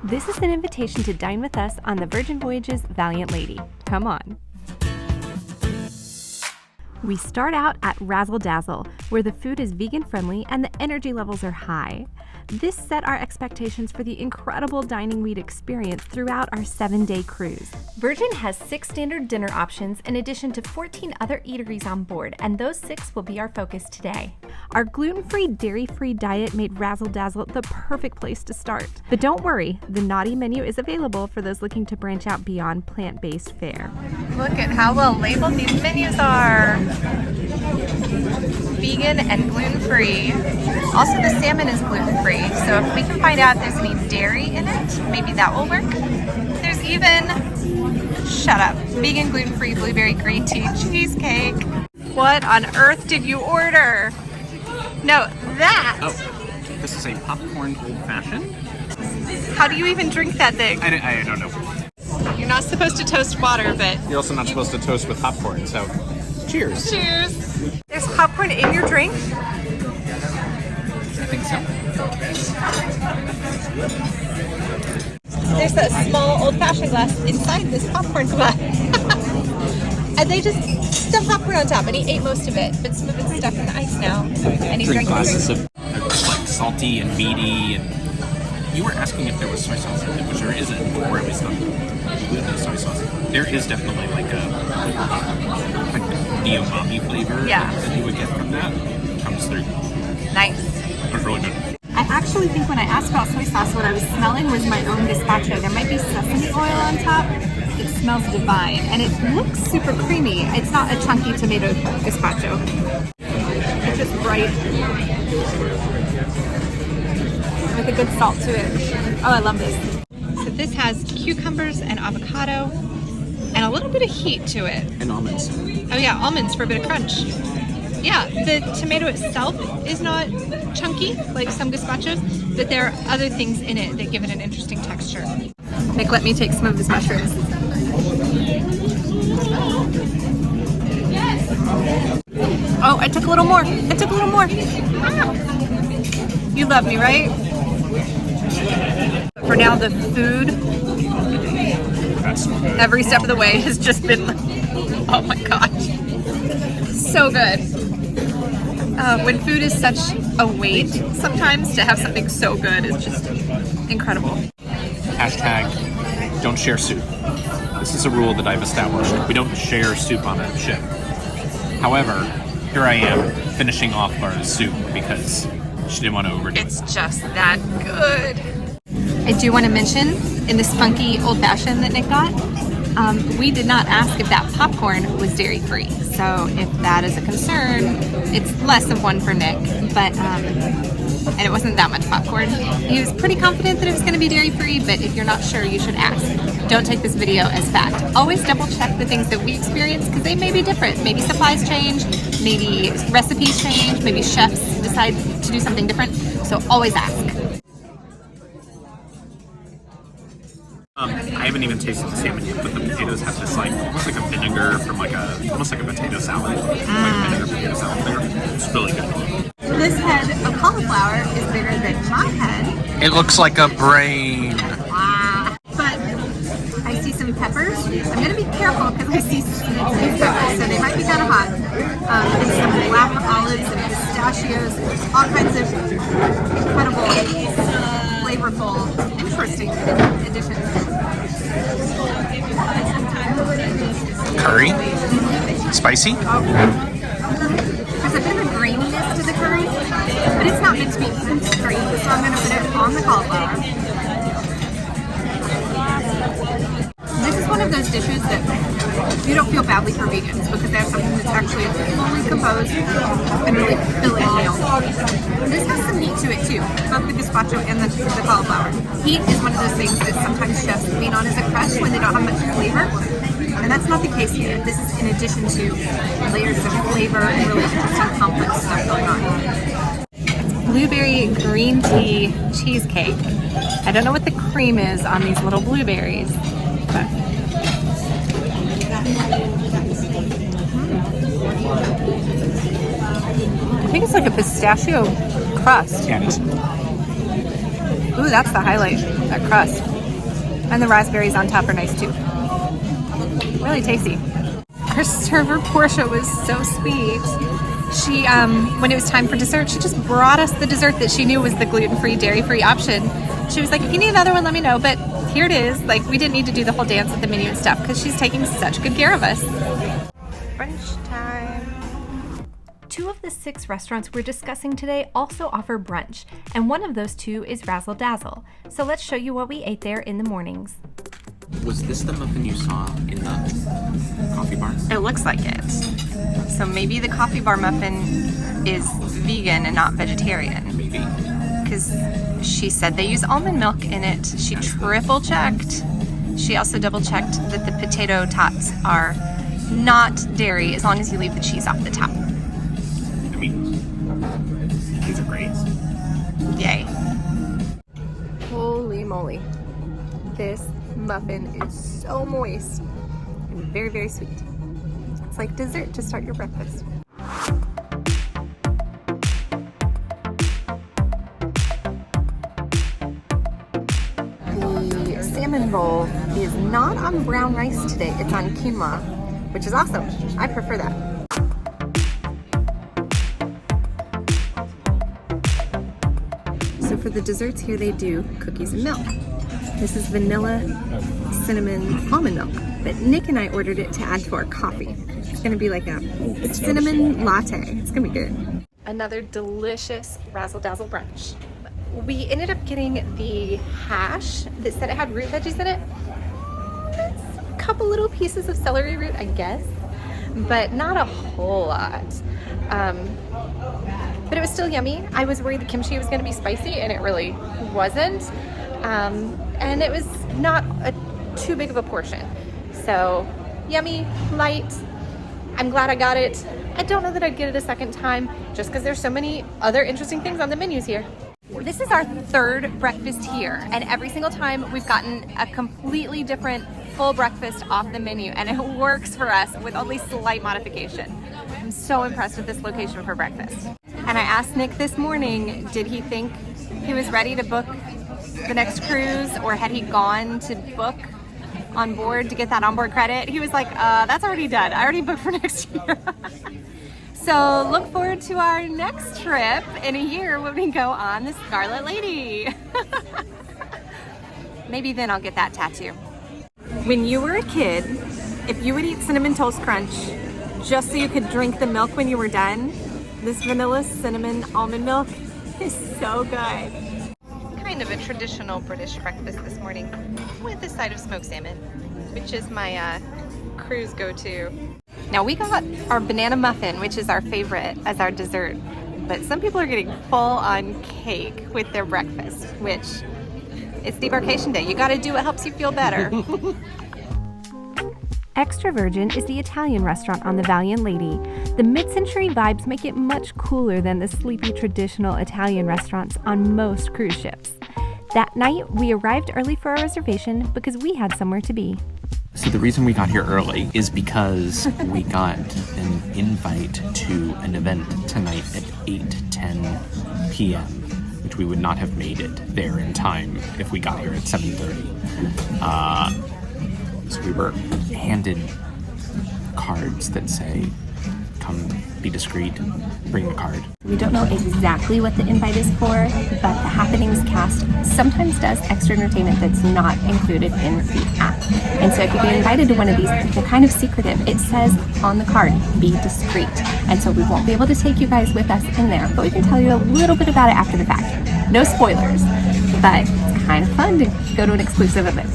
This is an invitation to dine with us on the Virgin Voyages Valiant Lady. Come on. We start out at Razzle Dazzle, where the food is vegan friendly and the energy levels are high. This set our expectations for the incredible dining we'd experience throughout our 7-day cruise. Virgin has 6 standard dinner options in addition to 14 other eateries on board, and those 6 will be our focus today. Our gluten-free, dairy-free diet made Razzle Dazzle the perfect place to start. But don't worry, the naughty menu is available for those looking to branch out beyond plant-based fare. Look at how well labeled these menus are. Vegan and gluten-free. Also, the salmon is gluten-free, so if we can find out if there's any dairy in it, maybe that will work. There's even, shut up, vegan gluten-free blueberry green tea cheesecake. What on earth did you order? No, that! Oh, this is a popcorn old-fashioned. How do you even drink that thing? I don't know. You're not supposed to toast water, but... You're also not supposed to toast with popcorn, so cheers. Cheers. There's popcorn in your drink? I think so. There's a small old-fashioned glass inside this popcorn glass. And they just stuff popcorn on top, and he ate most of it, but some of it's stuck in the ice now. And he drank glasses of like salty and meaty, and you were asking if there was soy sauce in it, which there isn't, or at least not gluten soy sauce. There is definitely like the umami flavor that you would get from that comes through. Nice. It's really good. I actually think when I asked about soy sauce, what I was smelling was my own gazpacho. There might be sesame oil on top. It smells divine, and it looks super creamy. It's not a chunky tomato gazpacho. It's just bright with a good salt to it. Oh, I love this. So this has cucumbers and avocado and a little bit of heat to it. And almonds. Oh yeah, almonds for a bit of crunch. Yeah, the tomato itself is not chunky like some gazpachos, but there are other things in it that give it an interesting texture. Nick, let me take some of his mushrooms. Oh, I took a little more. I took a little more. Ah. You love me, right? But for now, the food, every step of the way has just been, oh my gosh, so good. When food is such a weight, sometimes to have something so good is just incredible. Hashtag don't share soup. This is a rule that I've established. We don't share soup on a ship. However, here I am finishing off our soup because she didn't want to overdo it. It's just that good. I do want to mention, in this funky old-fashioned that Nick got, we did not ask if that popcorn was dairy-free. So if that is a concern, it's less of one for Nick, but and it wasn't that much popcorn. He was pretty confident that it was going to be dairy-free, but if you're not sure, you should ask. Don't take this video as fact. Always double-check the things that we experience because they may be different. Maybe supplies change, maybe recipes change, maybe chefs decide to do something different. So always ask. I haven't even tasted the salmon yet, but the potatoes have this like almost like a vinegar from like almost like a potato salad, like a vinegar potato salad flavor. It's really good. This head of cauliflower is bigger than my head. It looks like a brain. Wow. But I see some peppers. I'm going to be careful because I see some peppers, so they might be kind of hot. And some black olives and pistachios. All kinds of incredible, flavorful, interesting additions. Curry? Spicy? Oh. There's a bit of a graininess to the curry, but it's not meant to be eaten straight, so I'm going to put it on the cauliflower. This is one of those dishes that you don't feel badly for vegans because they have something that's actually fully composed and really filling meal. This has some heat to it too, both the gazpacho and the cauliflower. Heat is one of those things that sometimes chefs lean on as a crutch when they don't have much flavor. And that's not the case here. This is in addition to layers of flavor and really interesting complex stuff going on. It's blueberry green tea cheesecake. I don't know what the cream is on these little blueberries, but I think it's like a pistachio crust. Yeah, it is. Ooh, that's the highlight, that crust. And the raspberries on top are nice too. Really tasty. Our server Portia was so sweet. She, when it was time for dessert, she just brought us the dessert that she knew was the gluten-free, dairy-free option. She was like, if you need another one, let me know. But here it is. Like, we didn't need to do the whole dance with the menu and stuff because she's taking such good care of us. Brunch time. 2 of the 6 restaurants we're discussing today also offer brunch, and one of those 2 is Razzle Dazzle. So let's show you what we ate there in the mornings. Was this the muffin you saw in the coffee bar? It looks like it. So maybe the coffee bar muffin is vegan and not vegetarian. Maybe. Because she said they use almond milk in it. She triple checked. She also double checked that the potato tots are not dairy as long as you leave the cheese off the top. I mean, these are great. Yay. Holy moly. This muffin is so moist and very, very sweet. It's like dessert to start your breakfast. The salmon roll is not on brown rice today, it's on quinoa, which is awesome. I prefer that. So for the desserts here they do cookies and milk. This is vanilla, cinnamon, almond milk. But Nick and I ordered it to add to our coffee. It's gonna be like a cinnamon latte. It's gonna be good. Another delicious Razzle Dazzle brunch. We ended up getting the hash that said it had root veggies in it. A couple little pieces of celery root, I guess, but not a whole lot. But it was still yummy. I was worried the kimchi was gonna be spicy, and it really wasn't. And it was not too big of a portion. So yummy, light. I'm glad I got it. I don't know that I'd get it a second time just because there's so many other interesting things on the menus here. This is our 3rd breakfast here, and every single time we've gotten a completely different full breakfast off the menu, and it works for us with only slight modification. I'm so impressed with this location for breakfast. And I asked Nick this morning, did he think he was ready to book the next cruise, or had he gone to book on board to get that onboard credit? He was like, that's already done. I already booked for next year. So look forward to our next trip in a year when we go on the Scarlet Lady. Maybe then I'll get that tattoo. When you were a kid, if you would eat Cinnamon Toast Crunch just so you could drink the milk when you were done, this vanilla cinnamon almond milk is so good. Kind of a traditional British breakfast this morning with a side of smoked salmon, which is my cruise go-to. Now we got our banana muffin, which is our favorite, as our dessert, but some people are getting full-on cake with their breakfast, which it's debarkation day. You gotta do what helps you feel better. Extra Virgin is the Italian restaurant on the Valiant Lady. The mid-century vibes make it much cooler than the sleepy traditional Italian restaurants on most cruise ships. That night, we arrived early for our reservation because we had somewhere to be. So the reason we got here early is because we got an invite to an event tonight at 8:10 p.m., which we would not have made it there in time if we got here at 7:30. So we were handed cards that say, come be discreet, bring the card. We don't know exactly what the invite is for, but the Happenings cast sometimes does extra entertainment that's not included in the app. And so if you get invited to one of these, they're kind of secretive. It says on the card, be discreet. And so we won't be able to take you guys with us in there, but we can tell you a little bit about it after the fact. No spoilers, but it's kind of fun to go to an exclusive event.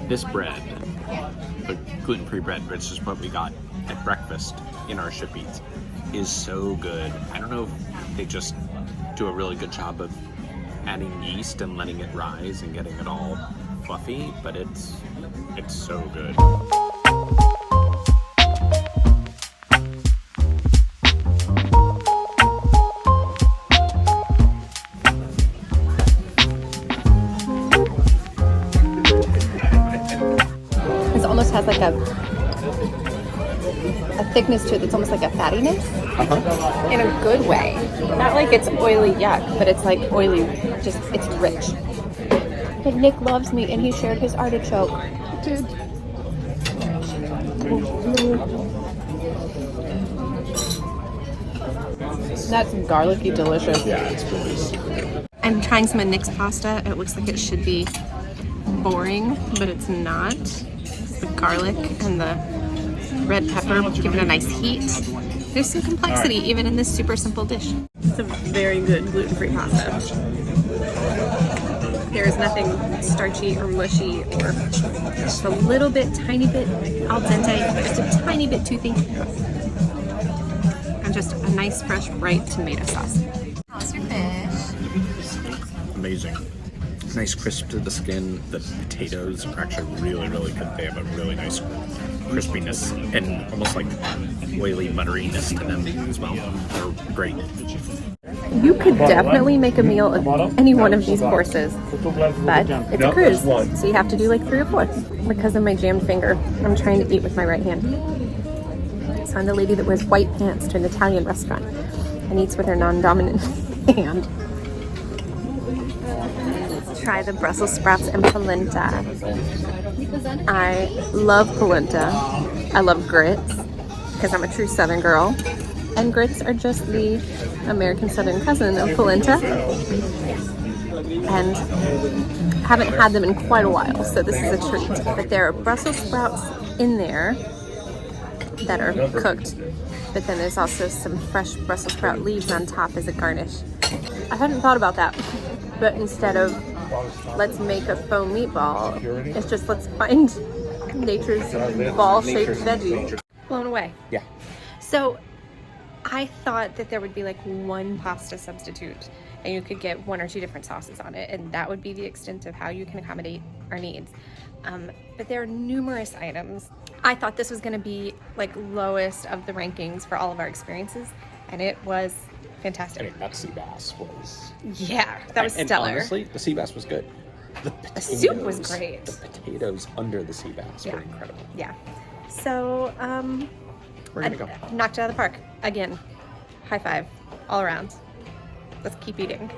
This bread, the gluten-free bread, which is what we got at breakfast in our ship eats, is so good. I don't know if they just do a really good job of adding yeast and letting it rise and getting it all fluffy, but it's so good. This almost has like a thickness to it that's almost like a fattiness in a good way. Not like it's oily yuck, but it's like oily, just it's rich. But Nick loves me and he shared his artichoke. Dude. That's garlicky delicious. Yeah, it's delicious. I'm trying some of Nick's pasta. It looks like it should be boring, but it's not. The garlic and the red pepper give it a nice heat. There's some complexity even in this super simple dish. It's a very good gluten-free pasta. There is nothing starchy or mushy or just a little bit, tiny bit al dente, just a tiny bit toothy. And just a nice, fresh, bright tomato sauce. How's your fish? Amazing. Nice crisp to the skin. The potatoes are actually really, really good. They have a really nice crispiness and almost like oily butteriness to them as well. They're great. You could definitely make a meal of any one of these courses, but it's a cruise, so you have to do like 3 or 4. Because of my jammed finger, I'm trying to eat with my right hand. So I'm the lady that wears white pants to an Italian restaurant and eats with her non-dominant hand. Let's try the Brussels sprouts and polenta. I love polenta. I love grits because I'm a true Southern girl. And grits are just the American Southern cousin of polenta. And haven't had them in quite a while, so this is a treat. But there are Brussels sprouts in there that are cooked, but then there's also some fresh Brussels sprout leaves on top as a garnish. I hadn't thought about that, but instead of let's make a faux meatball, it's just let's find nature's ball-shaped veggie. Blown away. Yeah. So I thought that there would be like one pasta substitute and you could get 1 or 2 different sauces on it, and that would be the extent of how you can accommodate our needs. But there are numerous items. I thought this was going to be like lowest of the rankings for all of our experiences, and it was fantastic. I mean, that sea bass was... Yeah, that was stellar. And honestly, the sea bass was good. The soup was great. The potatoes under the sea bass were incredible. Yeah. So, We're gonna go. Knocked it out of the park. Again, high five all around. Let's keep eating.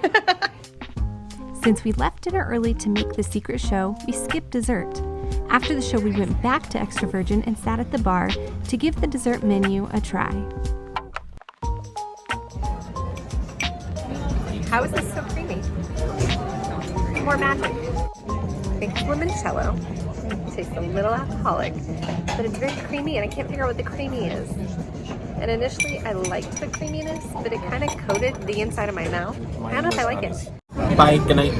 Since we left dinner early to make the secret show, we skipped dessert. After the show, we went back to Extra Virgin and sat at the bar to give the dessert menu a try. How is this so creamy? More magic. I think it's limoncello. It tastes a little alcoholic, but it's very creamy, and I can't figure out what the creamy is. And initially, I liked the creaminess, but it kind of coated the inside of my mouth. I don't know if I like it. Bye. Good night.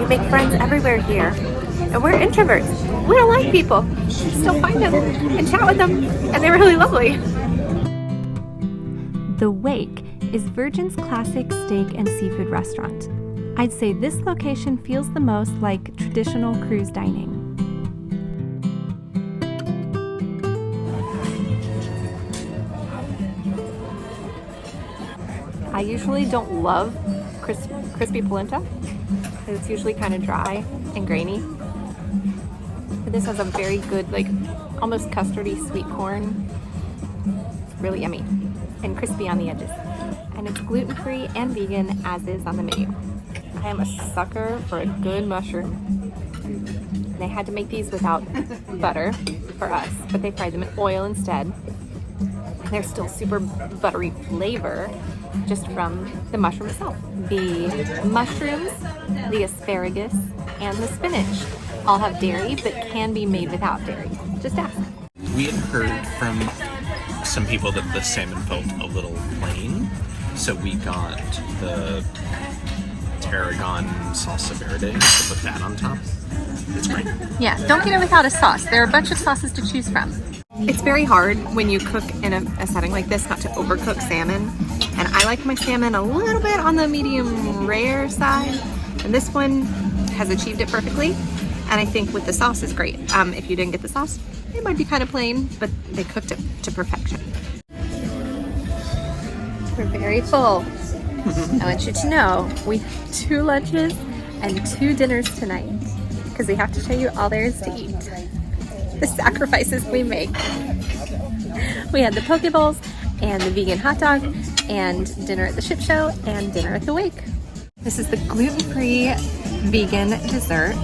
You make friends everywhere here, and we're introverts. We don't like people. We still find them and chat with them, and they're really lovely. The Wake is Virgin's classic steak and seafood restaurant. I'd say this location feels the most like traditional cruise dining. I usually don't love crispy polenta. It's usually kind of dry and grainy. But this has a very good, like, almost custardy sweet corn. It's really yummy and crispy on the edges. And it's gluten-free and vegan, as is on the menu. I am a sucker for a good mushroom. They had to make these without butter for us, but they fried them in oil instead. They're still super buttery flavor just from the mushroom itself. The mushrooms, the asparagus, and the spinach all have dairy, but can be made without dairy. Just ask. We had heard from some people that the salmon felt a little plain, so we got the tarragon salsa verde to put that on top. It's great. Yeah, don't get it without a sauce. There are a bunch of sauces to choose from. It's very hard when you cook in a setting like this not to overcook salmon. And I like my salmon a little bit on the medium rare side. And this one has achieved it perfectly. And I think with the sauce is great. If you didn't get the sauce, it might be kind of plain, but they cooked it to perfection. We're very full. I want you to know we have 2 lunches and 2 dinners tonight because we have to show you all there is to eat. The sacrifices we make. We had the poke bowls and the vegan hot dog and dinner at the ship show and dinner at the Wake. This is the gluten-free vegan dessert.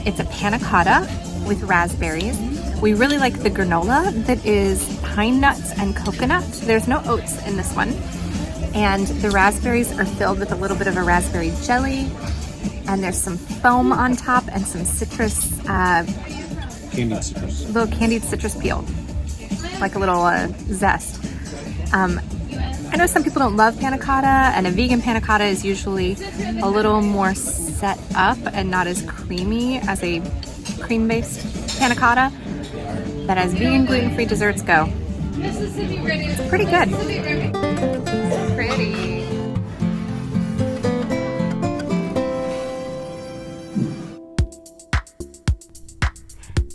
It's a panna cotta with raspberries. We really like the granola that is pine nuts and coconut. There's no oats in this one. And the raspberries are filled with a little bit of a raspberry jelly. And there's some foam on top and some citrus, Candied citrus. little candied citrus peel, like a little zest. I know some people don't love panna cotta, and a vegan panna cotta is usually a little more set up and not as creamy as a cream-based panna cotta. But as vegan gluten-free desserts go, it's pretty good. Pretty.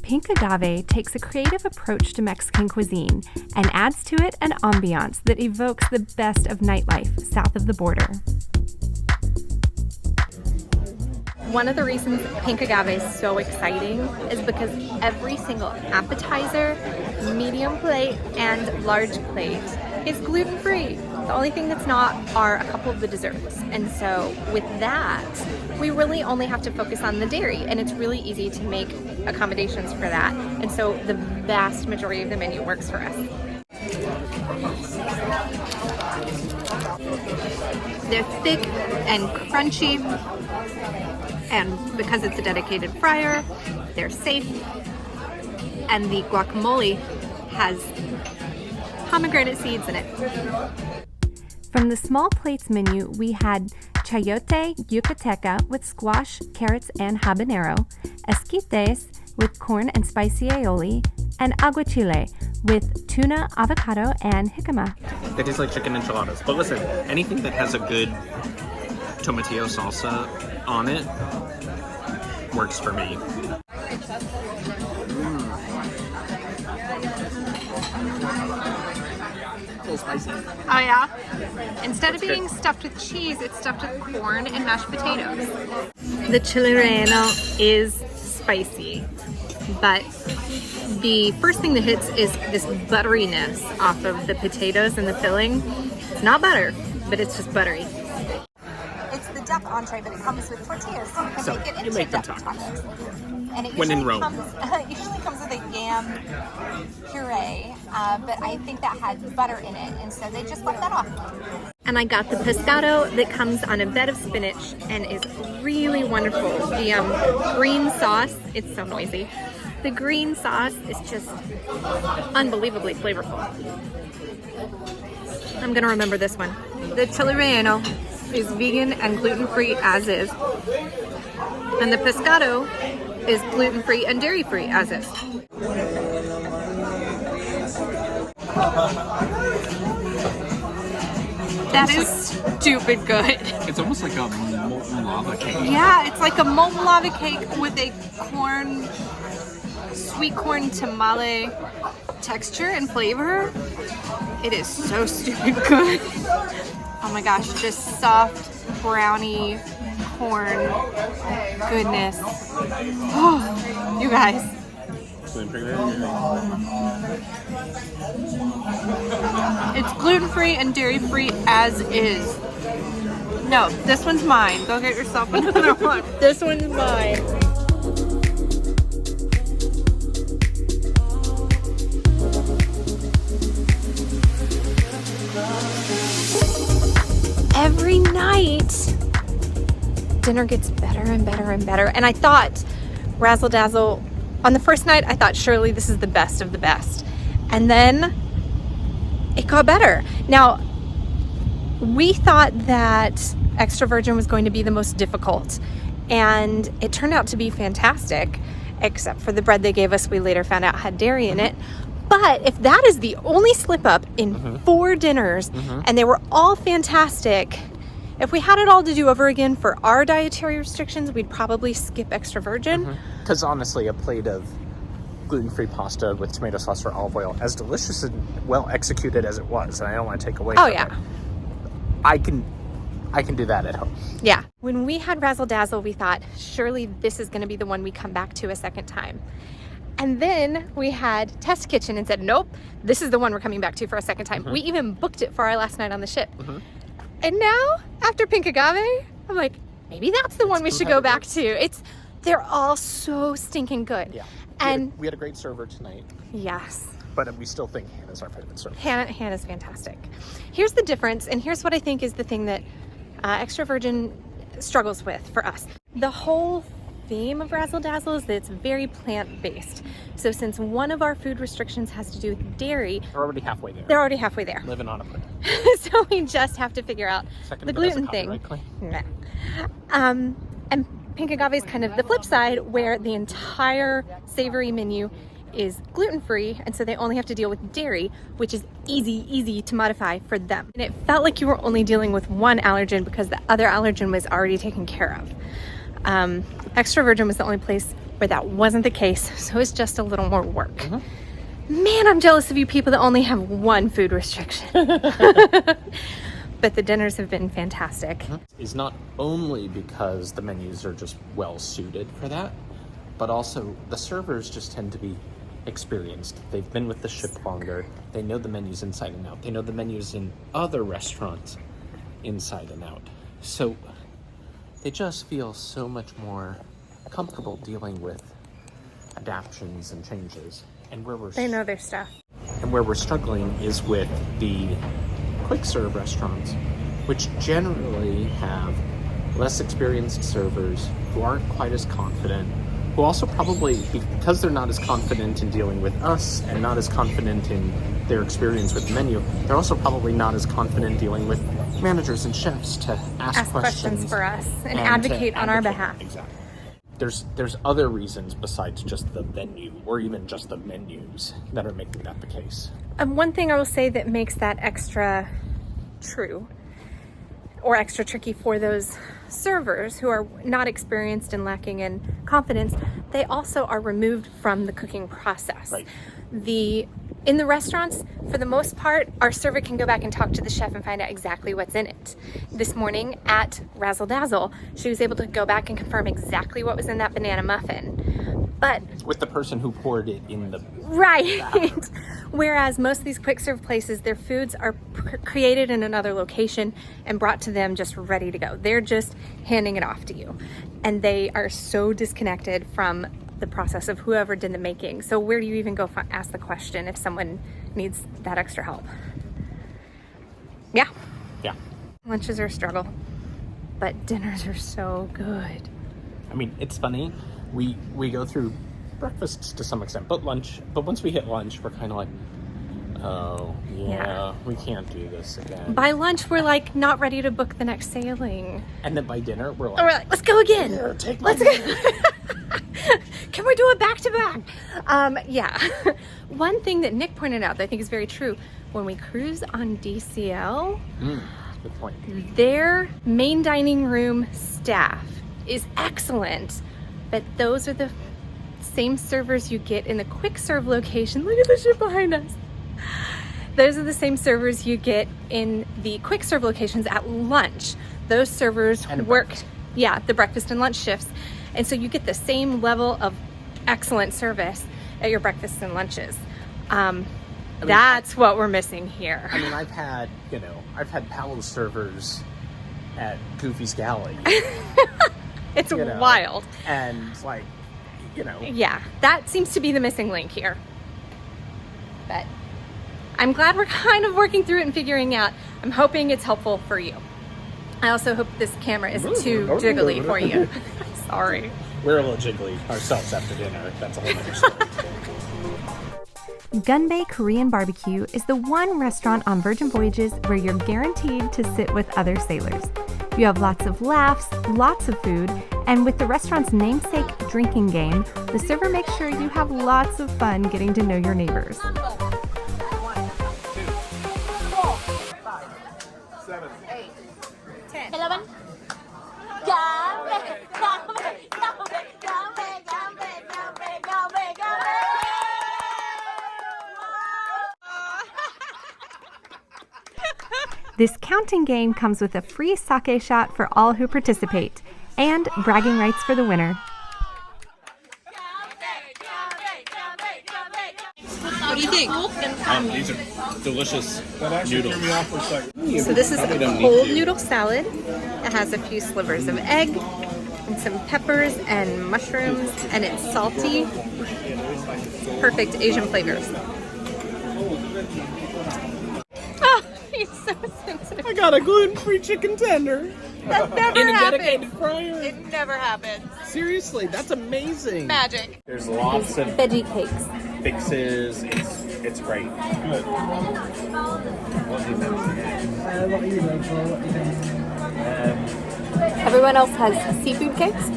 Pink Agave takes a creative approach to Mexican cuisine and adds to it an ambiance that evokes the best of nightlife south of the border. One of the reasons Pink Agave is so exciting is because every single appetizer, medium plate, and large plate is gluten-free. The only thing that's not are a couple of the desserts. And so with that, we really only have to focus on the dairy, and it's really easy to make accommodations for that. And so the vast majority of the menu works for us. They're thick and crunchy, and because it's a dedicated fryer, they're safe. And the guacamole has pomegranate seeds in it. From the small plates menu, we had chayote yucateca with squash, carrots, and habanero, esquites with corn and spicy aioli, and aguachile with tuna, avocado, and jicama. They taste like chicken enchiladas. But listen, anything that has a good tomatillo salsa on it works for me. A little spicy. Oh yeah? Instead of being stuffed with cheese, it's stuffed with corn and mashed potatoes. The chile relleno is spicy, but the first thing that hits is this butteriness off of the potatoes and the filling. It's not butter, but it's just buttery. It's the duck entree, but it comes with tortillas, so you can So, make it you into make them duck tacos. tacos. And it When in usually Rome. usually comes with a yam puree, but I think that had butter in it, and so they just left that off. And I got the pescado that comes on a bed of spinach and is really wonderful. The green sauce, it's so noisy. The green sauce is just unbelievably flavorful. I'm gonna remember this one. The chile relleno is vegan and gluten-free as is. And the pescado is gluten-free and dairy-free as is. That is stupid good. It's almost like a molten lava cake. Yeah, it's like a molten lava cake with a sweet corn tamale texture and flavor. It is so stupid good. Oh my gosh, just soft brownie corn goodness. Oh, you guys. It's gluten-free and dairy-free as is. No, this one's mine. Go get yourself another one. This one's mine. Every night, dinner gets better and better and better. And I thought Razzle Dazzle, on the first night, I thought surely this is the best of the best. And then it got better. Now, we thought that extra virgin was going to be the most difficult, and it turned out to be fantastic, except for the bread they gave us, we later found out had dairy in it. But if that is the only slip up in 4 dinners, and they were all fantastic, if we had it all to do over again for our dietary restrictions, we'd probably skip extra virgin. Because honestly, a plate of gluten-free pasta with tomato sauce or olive oil, as delicious and well executed as it was, and I don't want to take away from it, I can do that at home. Yeah. When we had Razzle Dazzle, we thought, surely this is going to be the one we come back to a second time. And then we had Test Kitchen and said, nope, this is the one we're coming back to for a second time. We even booked it for our last night on the ship. And now, after Pink Agave, I'm like, maybe that's the one we should go back to. They're all so stinking good. Yeah. And we had a great server tonight. yes. But we still think Hannah's our favorite server. Hannah's fantastic. Here's the difference, and here's what I think is the thing that Extra Virgin struggles with for us. The whole theme of Razzle Dazzle is that it's very plant-based. So since one of our food restrictions has to do with dairy, They're already halfway there. they're already halfway there. Living on a prayer. So we just have to figure out the gluten thing. Nah. And Pink Agave is kind of the flip side, where the entire savory menu is gluten-free, and so they only have to deal with dairy, which is easy to modify for them. And it felt like you were only dealing with one allergen because the other allergen was already taken care of. Extra Virgin was the only place where that wasn't the case, so it's just a little more work. Mm-hmm. Man, I'm jealous of you people that only have one food restriction. But the dinners have been fantastic. Is not only because the menus are just well suited for that, but also the servers just tend to be experienced. They've been with the ship longer. They know the menus inside and out. They know the menus in other restaurants inside and out. So they just feel so much more comfortable dealing with adaptions and changes. And They know their stuff. And where we're struggling is with the quick serve restaurants, which generally have less experienced servers who aren't quite as confident, who also probably, because they're not as confident in dealing with us and not as confident in their experience with the menu, they're also probably not as confident dealing with managers and chefs to ask questions for us and advocate on our behalf. Exactly. There's other reasons besides just the venue or even just the menus that are making that the case. One thing I will say that makes that extra true or extra tricky for those servers who are not experienced and lacking in confidence, they also are removed from the cooking process. Right. In the restaurants, for the most part, our server can go back and talk to the chef and find out exactly what's in it. This morning at Razzle Dazzle, she was able to go back and confirm exactly what was in that banana muffin. But with the person who poured it in the right. Whereas most of these quick serve places, their foods are created in another location and brought to them just ready to go. They're just handing it off to you. And they are so disconnected from the process of whoever did the making. So where do you even go ask the question if someone needs that extra help? Yeah. Lunches are a struggle, but dinners are so good. I mean, it's funny. We go through breakfasts to some extent, but once we hit lunch, we're kind of like, oh yeah, we can't do this again. By lunch, we're like not ready to book the next sailing. And then by dinner, we're like, let's go again. Here, let's go. Can we do it back to back? Yeah. One thing that Nick pointed out that I think is very true, when we cruise on DCL, good point. Their main dining room staff is excellent, but those are the same servers you get in the quick serve location. Look at the ship behind us. Those are the same servers you get in the quick serve locations at lunch. Those servers work, the breakfast and lunch shifts. And so you get the same level of excellent service at your breakfasts and lunches. That's what we're missing here. I mean, I've had Powell's servers at Goofy's Galley. It's wild. And Yeah, that seems to be the missing link here. But I'm glad we're kind of working through it and figuring out. I'm hoping it's helpful for you. I also hope this camera isn't too jiggly for you. Sorry. We're a little jiggly ourselves after dinner. That's a whole other story. Gunbae Korean Barbecue is the one restaurant on Virgin Voyages where you're guaranteed to sit with other sailors. You have lots of laughs, lots of food, and with the restaurant's namesake drinking game, the server makes sure you have lots of fun getting to know your neighbors. 1, 2, 4, 5, 7, 8, 10, 11. This counting game comes with a free sake shot for all who participate, and bragging rights for the winner. do you think? These are delicious noodles. So this is a cold noodle salad. It has a few slivers of egg and some peppers and mushrooms, and it's salty. Perfect Asian flavors. Oh, he's so sensitive. I got a gluten-free chicken tender. That never In a happens. dedicated fryer. It never happens. Seriously, that's amazing. Magic. There's lots of Veggie cakes. fixes. It's great. Good. Everyone else has seafood cakes,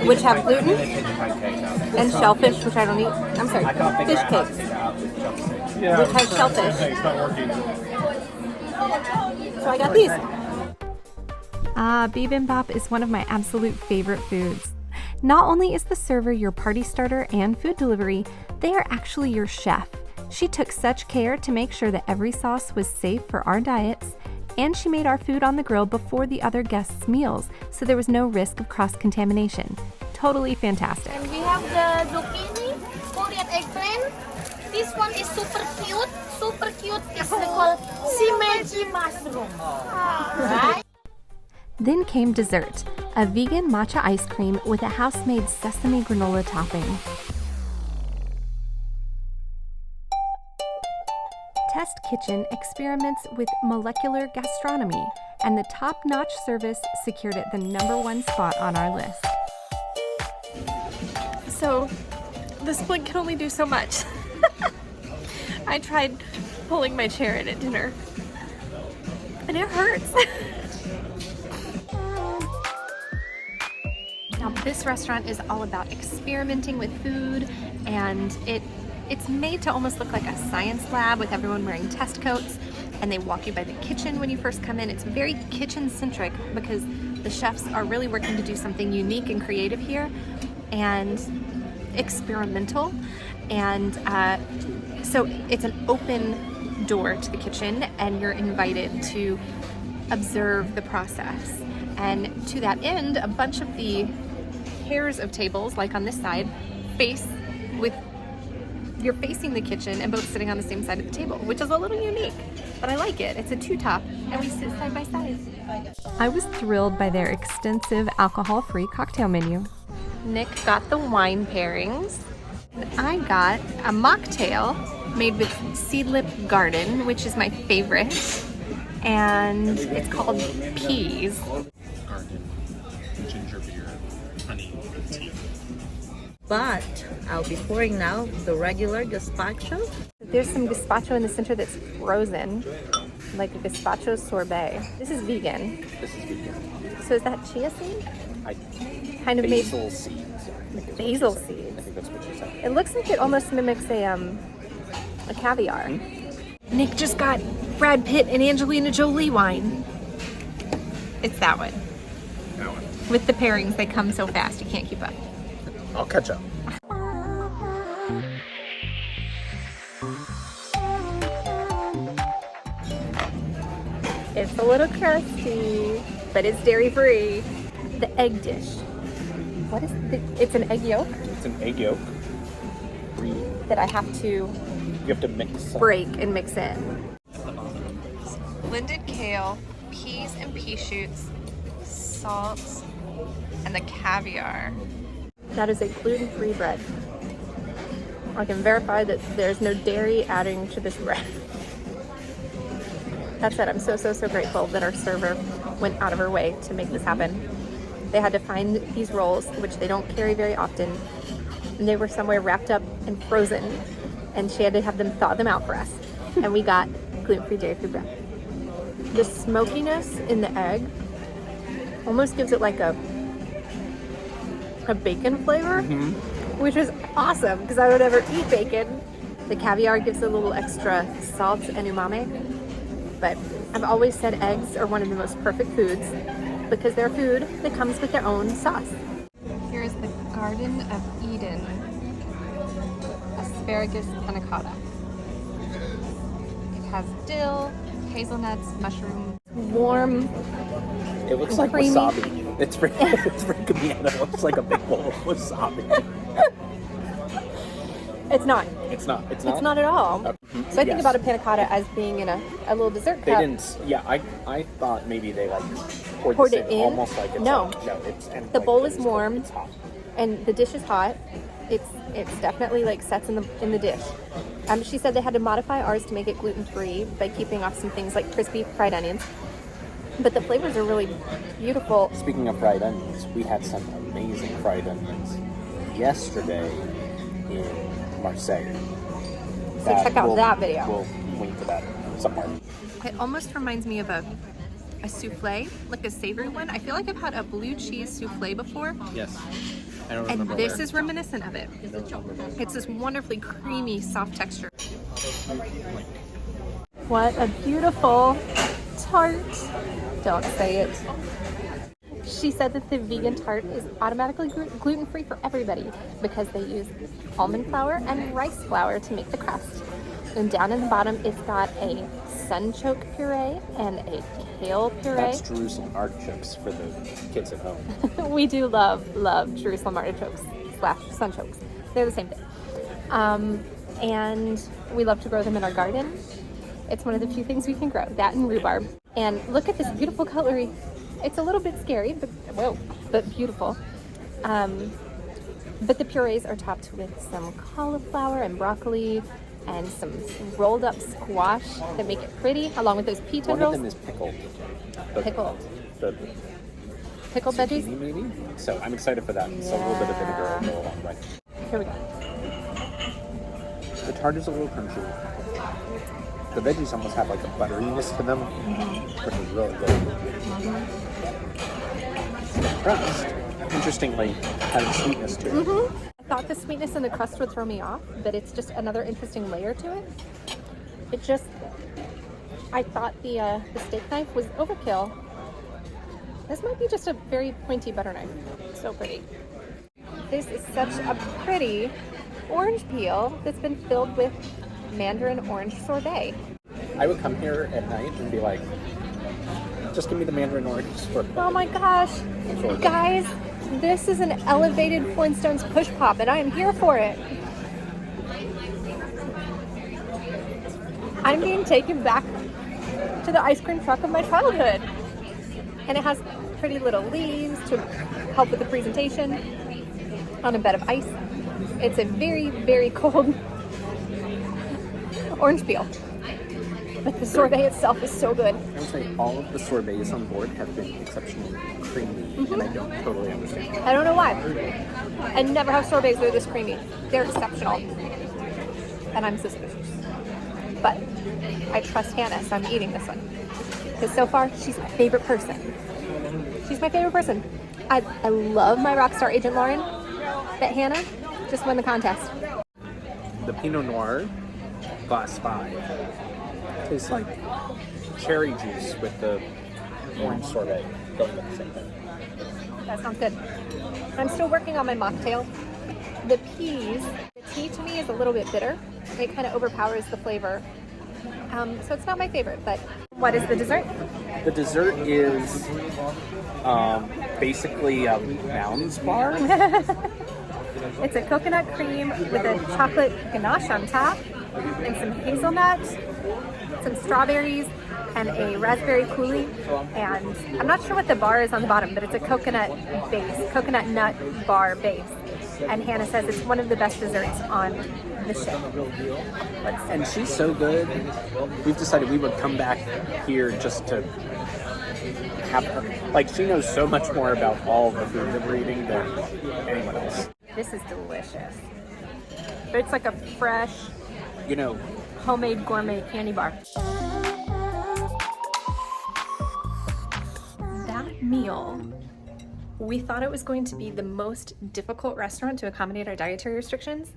which have gluten, and shellfish, which I don't eat. I'm sorry, fish cakes, which has shellfish. So I got these. Bibimbap is one of my absolute favorite foods. Not only is the server your party starter and food delivery, they are actually your chef. She took such care to make sure that every sauce was safe for our diets, and she made our food on the grill before the other guests' meals, so there was no risk of cross-contamination. Totally fantastic. And we have the zucchini, Korean eggplant. This one is super cute. Super cute. It's called shimeji mushroom. Right? Then came dessert, a vegan matcha ice cream with a house-made sesame granola topping. Test Kitchen experiments with molecular gastronomy, and the top-notch service secured it the #1 spot on our list. So, the splint can only do so much. I tried pulling my chair in at dinner, and it hurts. Now, this restaurant is all about experimenting with food, and it's made to almost look like a science lab with everyone wearing test coats, and they walk you by the kitchen when you first come in. It's very kitchen-centric because the chefs are really working to do something unique and creative here, and experimental. And so it's an open door to the kitchen, and you're invited to observe the process. And to that end, a bunch of the pairs of tables, like on this side, you're facing the kitchen and both sitting on the same side of the table, which is a little unique, but I like it. It's a two-top, and we sit side by side. I was thrilled by their extensive alcohol-free cocktail menu. Nick got the wine pairings. I got a mocktail made with seedlip garden, which is my favorite, and it's called Peas. Garden, ginger beer, honey, tea. But I'll be pouring now the regular gazpacho. There's some gazpacho in the center that's frozen, like a gazpacho sorbet. This is vegan. This is vegan. So is that chia seed? Kind of Basil seeds. basil I seeds. think that's what you said. It looks like it almost mimics a caviar. Nick just got Brad Pitt and Angelina Jolie wine. It's that one. That one. With the pairings, they come so fast, you can't keep up. I'll catch up. It's a little crusty, but it's dairy-free. The egg dish. What is it's an egg yolk It's an egg yolk. that I have to You have to mix some. break and mix in. Blended kale, peas and pea shoots, salt, and the caviar. That is a gluten-free bread. I can verify that there's no dairy adding to this bread. That said, I'm so grateful that our server went out of her way to make this happen. They had to find these rolls, which they don't carry very often, and they were somewhere wrapped up and frozen, and she had to have them thaw them out for us. And we got gluten-free, dairy-free bread. The smokiness in the egg almost gives it like a bacon flavor, which is awesome because I would never eat bacon. The caviar gives a little extra salt and umami, but I've always said eggs are one of the most perfect foods because they're food that comes with their own sauce. Here's the Garden of Eden asparagus panna cotta. It has dill, hazelnuts, mushrooms, warm. It looks like creamy. wasabi. It's freaking me out. It looks like a big bowl of wasabi. It's not. It's not. It's It's not at all. Okay. So I think Yes. about a panna cotta as being in a little dessert They cup. didn't. Yeah, I thought maybe they like poured Poured this it in? almost like it's No. no. It's and The like, bowl it is was cold. warm. It's hot. And the dish is hot. It's definitely like sets in the dish. She said they had to modify ours to make it gluten free by keeping off some things like crispy fried onions. But the flavors are really beautiful. Speaking of fried onions, we had some amazing fried onions yesterday in Marseille. So check out that video. We'll link to that somewhere. It almost reminds me of a souffle, like a savory one. I feel like I've had a blue cheese souffle before, Yes. I don't and remember this where. is reminiscent of it. It's this wonderfully creamy, soft texture. What a beautiful tart. Don't say it. She said that the vegan tart is automatically gluten-free for everybody because they use almond flour and rice flour to make the crust. And down in the bottom, it's got a sunchoke puree and a kale puree. That's Jerusalem artichokes for the kids at home. We do love Jerusalem artichokes / sunchokes. They're the same thing. And we love to grow them in our garden. It's one of the few things we can grow, that and rhubarb. And look at this beautiful cutlery. It's a little bit scary, but beautiful. But the purees are topped with some cauliflower and broccoli and some rolled up squash that make it pretty, along with those pea One of tendrils. them is pickled. The Pickled veggies. zucchini, maybe. So I'm excited for that. So a little bit of vinegar will go a long way. Here we go. The tart is a little crunchy. The veggies almost have like a butteriness to them, which is really good. The crust, interestingly, has a sweetness to it. I thought the sweetness in the crust would throw me off, but it's just another interesting layer to it. I thought the steak knife was overkill. This might be just a very pointy butter knife. So pretty. This is such a pretty orange peel that's been filled with mandarin orange sorbet. I would come here at night and be like, just give me the mandarin orange sorbet. Oh my gosh, guys, this is an elevated Flintstones push pop, and I am here for it. I'm being taken back to the ice cream truck of my childhood. And it has pretty little leaves to help with the presentation on a bed of ice. It's a very, very cold orange peel. But the sorbet itself is so good. I would say all of the sorbets on board have been exceptionally creamy, and I don't totally understand. I don't know why. I never have sorbets that are this creamy. They're exceptional. And I'm suspicious. But I trust Hannah, so I'm eating this one. Because so far, she's my favorite person. She's my favorite person. I love my Rockstar Agent Lauren, but Hannah just won the contest. The Pinot Noir Glass 5 tastes like cherry juice with the orange sorbet going with the same thing. That sounds good. I'm still working on my mocktail. The peas, the tea to me is a little bit bitter. It kind of overpowers the flavor. So it's not my favorite, but what is the dessert? The dessert is basically a Mounds bar. It's a coconut cream with a chocolate ganache on top and some hazelnut, some strawberries, and a raspberry coulis. And I'm not sure what the bar is on the bottom, but it's a coconut nut bar base. And Hannah says it's one of the best desserts on the ship. And she's so good. We've decided we would come back here just to have her. Like, she knows so much more about all the food that we're eating than anyone else. This is delicious. But it's like a fresh, You know, homemade gourmet candy bar. That meal, we thought it was going to be the most difficult restaurant to accommodate our dietary restrictions.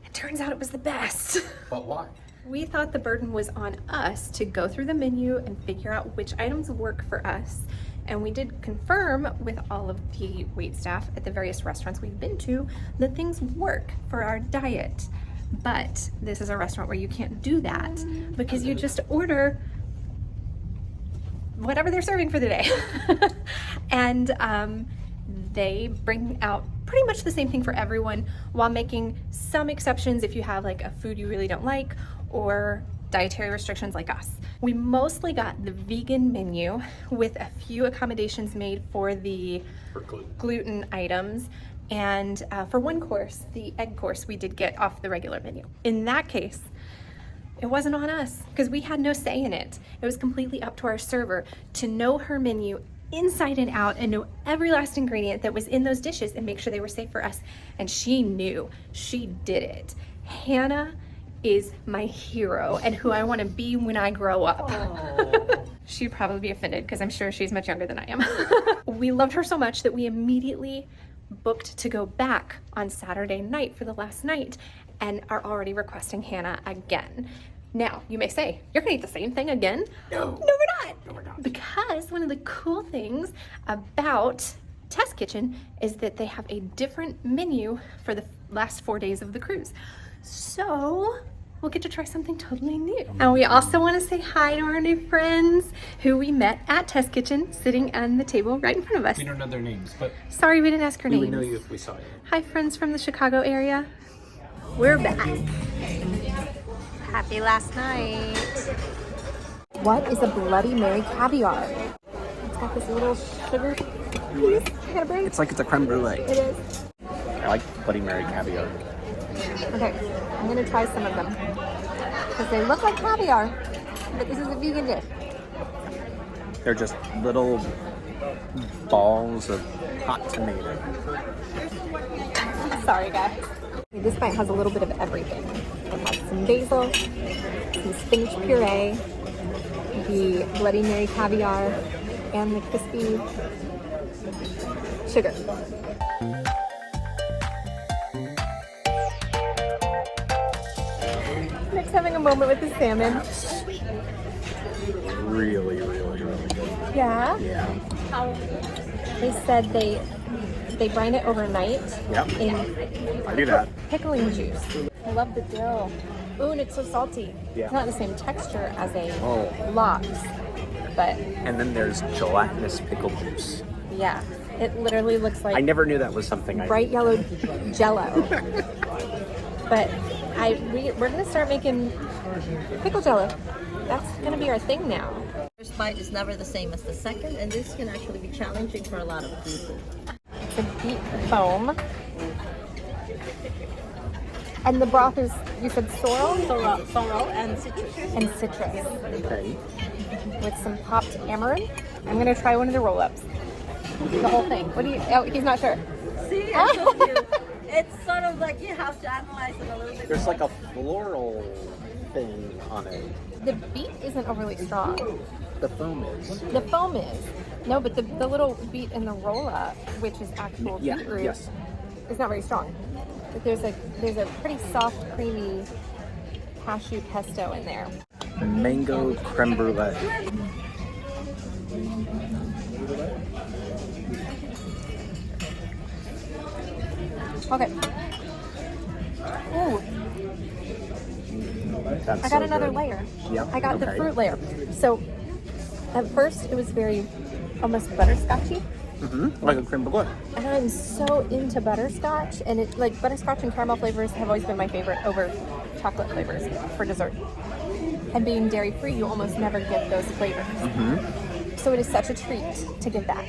It turns out it was the best. but why? We thought the burden was on us to go through the menu and figure out which items work for us. And we did confirm with all of the waitstaff at the various restaurants we've been to that things work for our diet. But this is a restaurant where you can't do that because you just order whatever they're serving for the day. And they bring out pretty much the same thing for everyone, while making some exceptions if you have like a food you really don't like or dietary restrictions like us. We mostly got the vegan menu with a few accommodations made for the gluten items. And for one course, the egg course, we did get off the regular menu. In that case, it wasn't on us because we had no say in it. It was completely up to our server to know her menu inside and out and know every last ingredient that was in those dishes and make sure they were safe for us. And she knew. She did it. Hannah is my hero and who I want to be when I grow up. She'd probably be offended because I'm sure she's much younger than I am. We loved her so much that we immediately booked to go back on Saturday night for the last night and are already requesting Hannah again. Now, you may say, you're gonna eat the same thing again? No, we're not. No, we're not. Because one of the cool things about Test Kitchen is that they have a different menu for the last 4 days of the cruise. So we'll get to try something totally new. And we also want to say hi to our new friends who we met at Test Kitchen, sitting on the table right in front of us. We don't know their names, but sorry we didn't ask her names. we would know you if we saw you. Hi friends from the Chicago area. We're back. Happy last night. What is a Bloody Mary caviar? It's got this little sugar piece. I gotta break. It's like it's a creme brulee. It is. I like Bloody Mary caviar. Okay, I'm gonna try some of them because they look like caviar, but this is a vegan dish. They're just little balls of hot tomato. Sorry guys. This bite has a little bit of everything. It has some basil, some spinach puree, the Bloody Mary caviar, and the crispy sugar. Nick's having a moment with the salmon. Really good. Yeah? Yeah. They said they brine it overnight Yep. in I do that. pickling juice. I love the dill. Ooh, and it's so salty. Yeah. It's not the same texture as a Oh. lox, but And then there's gelatinous pickle juice. yeah, it literally looks like I never knew that was something I bright yellow jello. But we're gonna start making pickle jello. That's gonna be our thing now. First bite is never the same as the second, and this can actually be challenging for a lot of people. It's a beet foam. And the broth is, you said sorrel? Sorrel and citrus. And citrus. Okay. With some popped amaranth. I'm gonna try one of the roll-ups. The whole thing. What do you, oh, he's not sure. See, I told you. It's sort of like you have to analyze it a little bit. There's like a floral thing on it. The beet isn't overly strong. The foam is. The foam is. No, but the little beet in the roll-up, which is actual Yeah, beetroot, yes. is not very strong. But there's a pretty soft, creamy cashew pesto in there. Mango creme brulee. Okay. Ooh, That's I got so another good. layer. Yep. I got the okay. fruit layer. So at first it was very almost butterscotchy. Like a creme brulee. And I'm so into butterscotch, and it like butterscotch and caramel flavors have always been my favorite over chocolate flavors for dessert. And being dairy free, you almost never get those flavors. So it is such a treat to get that.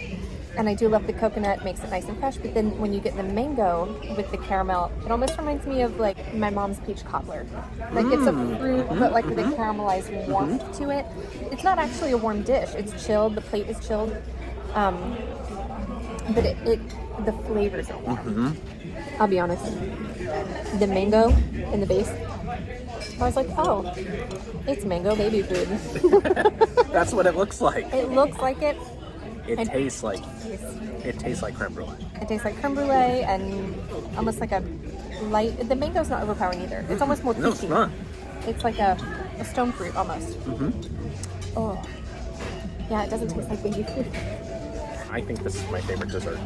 And I do love the coconut, makes it nice and fresh, but then when you get the mango with the caramel, it almost reminds me of like my mom's peach cobbler. Like it's a fruit, but like with a caramelized warmth to it. It's not actually a warm dish, it's chilled, the plate is chilled. But the flavors are warm. I'll be honest. The mango in the base, I was like, oh, it's mango baby food. That's what it looks like. It looks like it. It tastes like creme brulee. It tastes like creme brulee and almost like a light. The mango's not overpowering either. It's almost more peachy. No, it's not. It's like a stone fruit almost. Oh, yeah. It doesn't taste like baby food. I think this is my favorite dessert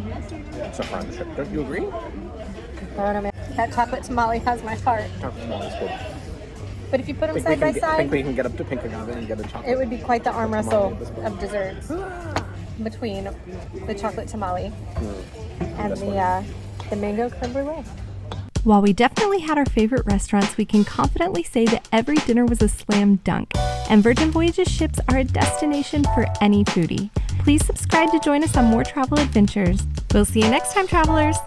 so far on the trip. Don't you agree? I don't know, man. That chocolate tamale has my heart. Chocolate tamale is good. But if you put them I side by think side, we can get up to Pink Agave and get a chocolate. it would be quite the arm wrestle tamale. of desserts between the chocolate tamale and the mango creme brulee. While we definitely had our favorite restaurants, we can confidently say that every dinner was a slam dunk, and Virgin Voyages ships are a destination for any foodie. Please subscribe to join us on more travel adventures. We'll see you next time, travelers!